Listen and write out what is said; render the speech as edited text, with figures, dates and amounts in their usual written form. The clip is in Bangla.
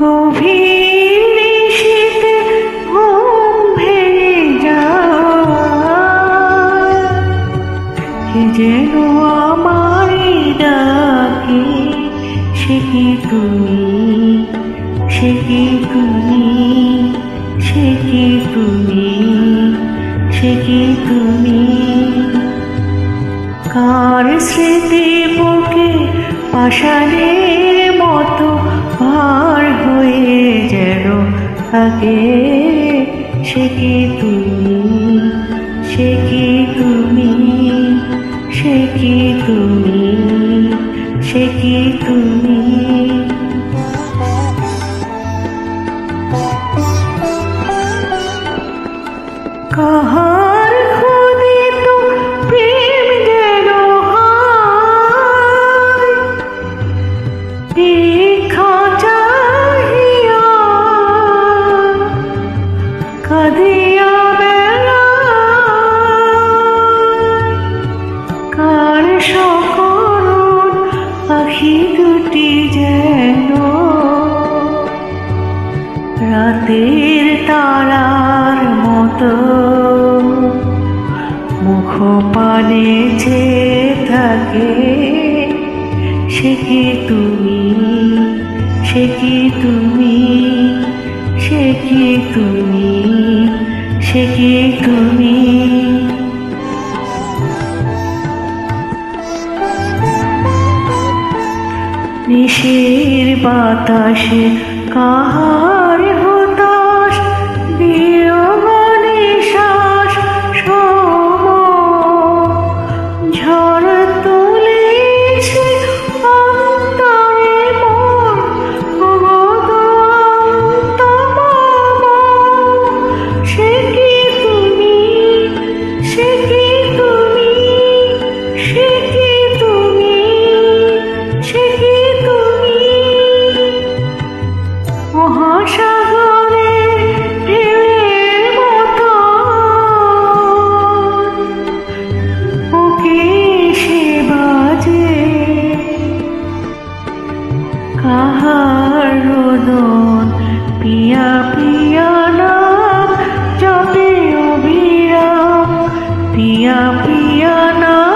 গভীর নিশীথে ঘুম ভেঙে যায়, কে যেন আমারই ডাকে, সে কি তুমি, সে কি তুমি, সে কি তুমি, সে কি তুমি। কার স্মৃতি বুকে পাষাণের মতো ভার হয়ে যেন থাকে, সে কি তুমি, সে কি তুমি, সে কি তুমি, সে কি তুমি। কাহার খোদিত প্রেম যেন হায়, দেখা চাহিয়া কাঁদিয়া বেড়ায়। কার সকরুণ আখি দুটি যেন রাতের তারার মতো মুখ পানে চেয়ে থাকে, সে কি তুমি, সে কি তুমি, সে কি তুমি, সে কি তুমি। নিশির বাতাসে কাহার হতাশ বিয়োগ নিশ্বাস সম ঝড় তুলেছে অন্তরে মোর অগদন্তম। সে কি তুমি, সে কি তুমি, সে কি তুমি, সে কি তুমি। মহাসাগরের ঢেউয়ের মতো বুকে এসে বাজে, কাহার রোদন পিয়া পিয়া নাম জপে অবিরাম, পিয়া পিয়া নাম।